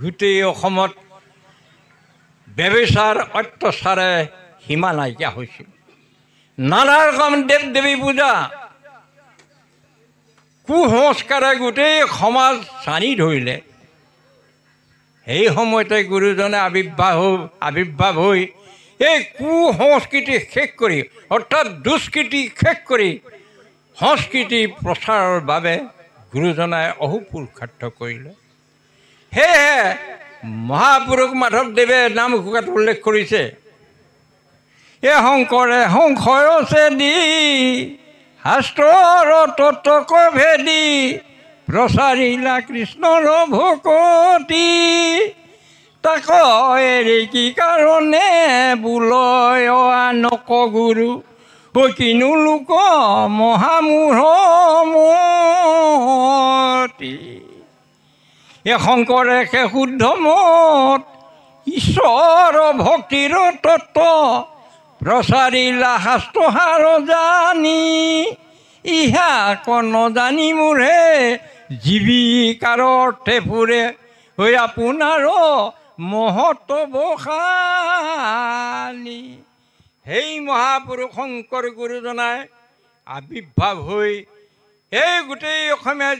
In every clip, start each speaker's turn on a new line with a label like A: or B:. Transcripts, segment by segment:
A: গোটেই অসমত ব্যভিচাৰ অত্যাচাৰে সীমা নাইকিয়া হৈছিল। নানা ৰকম দেৱ দেৱী পূজা, কুসংস্কাৰে গোটেই সমাজ চানি ধৰিলে। সেই সময়তে গুৰুজনে আৱিৰ্ভাৱ হৈ এই কুসংস্কৃতি শেষ কৰি, অৰ্থাৎ দুষ্কৃতি শেষ কৰি সংস্কৃতি প্ৰচাৰৰ বাবে গুৰুজনাই অহোপুৰুষাৰ্থ কৰিলে। সেয়েহে মহাপুৰুষ মাধৱদেৱে নামঘোষাত উল্লেখ কৰিছে, এ শংকৰে সংশয়ছে দি শাস্ত্ৰৰ তত্ত্বক ভেদি প্ৰচাৰিলা কৃষ্ণৰ ভকতি, তাক এৰি কি কাৰণে বোলয় আনক গুৰু কিনো লোক মহামূঢ়মতি। এ শংকৰে সে শুদ্ধ মত ঈশ্বৰ ভক্তিৰ তত্ত্ব প্ৰচাৰিলা শাস্ত্ৰহাৰ জানি, ইহা কন জানি মোৰে জীৱিকাৰ অৰ্থে ফুৰে হৈ আপোনাৰ মহৎ বখানি। সেই মহাপুৰুষ শংকৰ গুৰুজনাই আৱিৰ্ভাৱ হৈ এই গোটেই অসমীয়া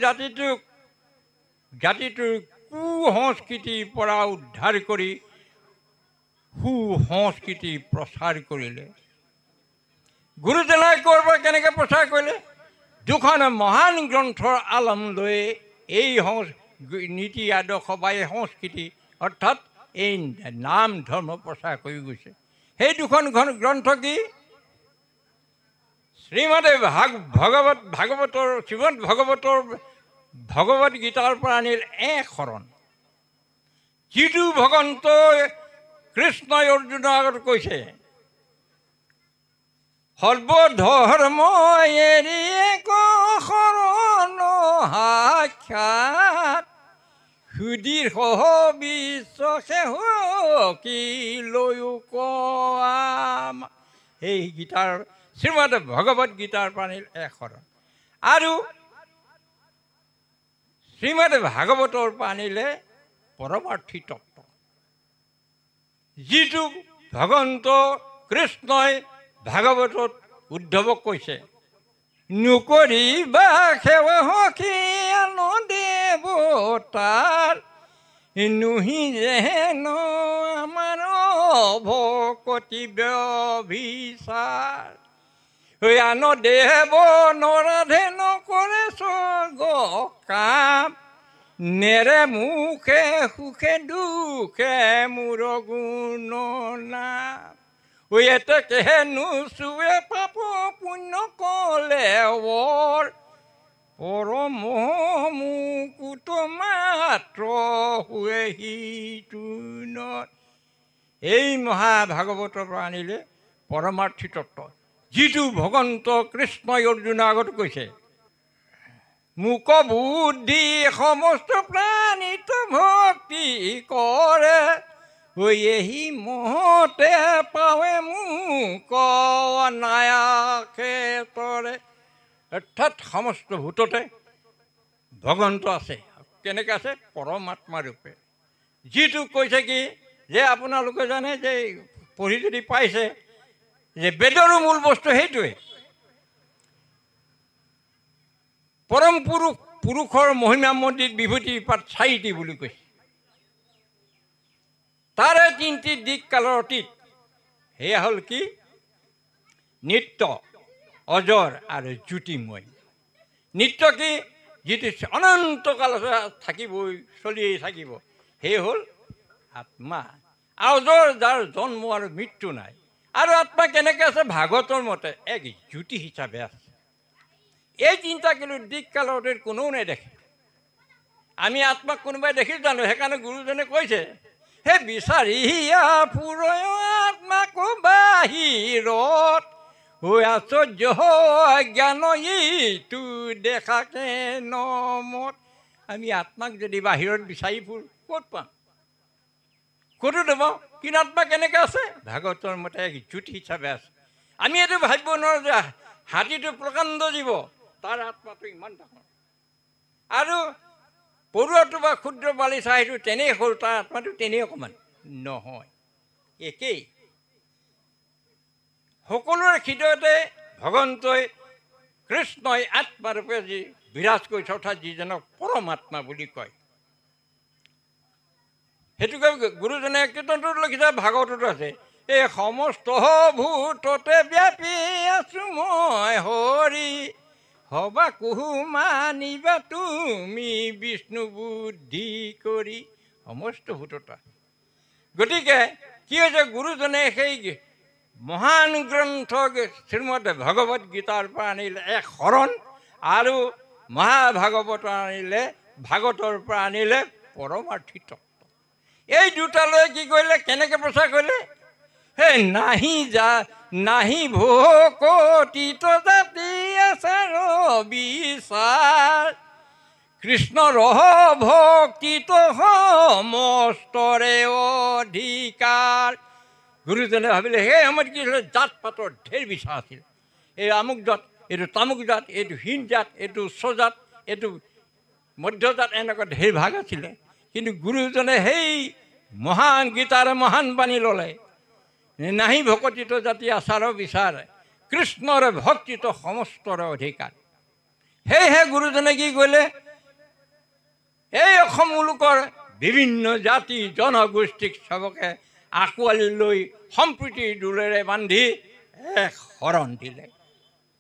A: জাতিটোৰ কুসংস্কৃতিৰ পৰা উদ্ধাৰ কৰি সুসংস্কৃতি প্ৰচাৰ কৰিলে। গুৰুজনাই ক'ৰ পৰা কেনেকৈ প্ৰচাৰ কৰিলে? দুখন মহান গ্ৰন্থৰ আলম লৈ এই নীতি আদৰ্শ বা এই সংস্কৃতি অৰ্থাৎ এই নাম ধৰ্ম প্ৰচাৰ কৰি গৈছে। সেই দুখন গ্ৰন্থ কি? শ্ৰীমদ ভাগৱতৰ ভগৱত গীতাৰ পৰা আনিল এক শৰণ, যিটো ভগৱন্তই কৃষ্ণই অৰ্জুনৰ আগত কৈছে, সৰ্বধৰ্ম এৰি এক শৰণ সাক্ষাৎ, সুধীৰ সহ বিশ্বাসে কি লৈও কাম। সেই গীতাৰ শ্ৰীমদ ভগৱত গীতাৰ পৰা আনিল এক শৰণ। আৰু শ্ৰীমদ ভাগৱতৰ পৰা আনিলে পৰমাৰ্থী তত্ত্ব, যিটো ভগৱন্ত কৃষ্ণই ভাগৱতত উদ্ধৱক কৈছে, নকৰিবা সেৱা সখী আন দেৱতাৰ, নুহি যেন আমাৰ ভকতি ব্যভিচাৰ, আন দেৱ নৰাধে নকৰে স্বৰ্গ কাম, নেৰে মুখে সুখে দুখে মোৰ গুণ নাম, এতেকেহে নুচুৱে পাপ পুণ্য কলে বৰ, পৰম মুকুত মাত্ৰ শুৱে সিটো নত। এই মহাভাগৱতৰ পৰা আনিলে পৰমাৰ্থী তত্ত্ব, যিটো ভগৱন্ত কৃষ্ণই অৰ্জুনৰ আগত কৈছে, মুক বুদ্ধি সমস্ত প্ৰাণীত ভক্তি কৰে, এহি মহতে পাৱে মোক নায়াকে তৰে। অৰ্থাৎ সমস্ত ভূততে ভগৱন্ত আছে। কেনেকৈ আছে? পৰমাত্মা ৰূপে। যিটো কৈছে কি যে আপোনালোকে জানে যে পঢ়ি যদি পাইছে যে বেদৰো মূল বস্তু সেইটোৱে, পৰম পুৰুষৰ মহিমা মন্দিৰ বিভূতি পাঠ 4টি বুলি কৈছে। তাৰে 3টি দিক কালৰ অতীত। সেয়া হ'ল কি? নিত্য, অজৰ আৰু জ্যোতিময়। নিত্য কি? যিটো অনন্তকাল থাকিবই, চলিয়েই থাকিব, সেই হ'ল আত্মা। অজৰ, যাৰ জন্ম আৰু মৃত্যু নাই। আৰু আত্মা কেনেকৈ আছে? ভাগৱতৰ মতে এক জ্যোতি হিচাপে আছে। এই 3টা কিন্তু দিক কালৰ অতীত কোনেও নেদেখে। আমি আত্মাক কোনোবাই দেখিছোঁ জানো? সেইকাৰণে গুৰুজনে কৈছে, হে বিচাৰিয়া ফুৰয় আত্মাক বাহিৰত, আশ্চৰ্য জ্ঞান ইটো দেখাকে নমত। আমি আত্মাক যদি বাহিৰত বিচাৰি ফুৰোঁ ক'ত পাম? ক'তো নাপাওঁ। কিন্তু আত্মা কেনেকৈ আছে? ভাগৱতৰ মতে এক জ্যোতি হিচাপে আছে। আমি এইটো ভাবিব নোৱাৰোঁ যে হাতীটো প্ৰকাণ্ড জীৱ, তাৰ আত্মাটো ইমান ডাঙৰ। আৰু পৰুৱাটো বা ক্ষুদ্ৰ বালিচা সেইটো তেনেই সৰু, তাৰ আত্মাটো তেনেই অকণমান নহয়, একেই। সকলোৰে হৃদয়তে ভগৱন্তই কৃষ্ণই আত্মাৰূপে যি বিৰাজ কৰিছে, অৰ্থাৎ যিজনক পৰমাত্মা বুলি কয়। সেইটোকে গুৰুজনে কীৰ্তনটোত লিখিছে, ভাগৱততো আছে, এই সমস্ত ভূততে ব্যাপী আছো মই হৰি, হবা কুহু মানিবা তুমি বিষ্ণু বুদ্ধি কৰি। সমস্ত ভূততা। গতিকে কি হৈছে, গুৰুজনে সেই মহান গ্ৰন্থ শ্ৰীমদ ভগৱত গীতাৰ পৰা আনিলে এক শৰণ, আৰু মহাভাগৱত আনিলে, ভাগৱতৰ পৰা আনিলে পৰমাৰ্থী তত্ত্ব। এই দুটালৈ কি কৰিলে, কেনেকৈ প্ৰচাৰ কৰিলে? সেই নাহি ভকতিত জাতি আচাৰ বিচাৰ, কৃষ্ণৰ ভক্তিত সমস্তৰে অধিকাৰ। গুৰুজনে ভাবিলে সেই সময়ত কি হৈছিলে, জাত পাতৰ ঢেৰ বিচাৰ আছিল। এই আমুক জাত, এইটো তামুক জাত, এইটো হীন জাত, এইটো উচ্চ জাত, এইটো মধ্যজাত, এনেকুৱা ঢেৰ ভাগ আছিলে। কিন্তু গুৰুজনে সেই মহান গীতাৰে মহান বাণী ল'লে, নাহি ভকতিত জাতি আচাৰ বিচাৰ, কৃষ্ণৰে ভক্তিত সমস্তৰে অধিকাৰ। সেয়েহে গুৰুজনে কি কৰিলে, এই অসম মুলুকৰ বিভিন্ন জাতি জনগোষ্ঠীক চবকে আঁকোৱালি লৈ সম্প্ৰীতিৰ দোলেৰে বান্ধি এক শৰণ দিলে।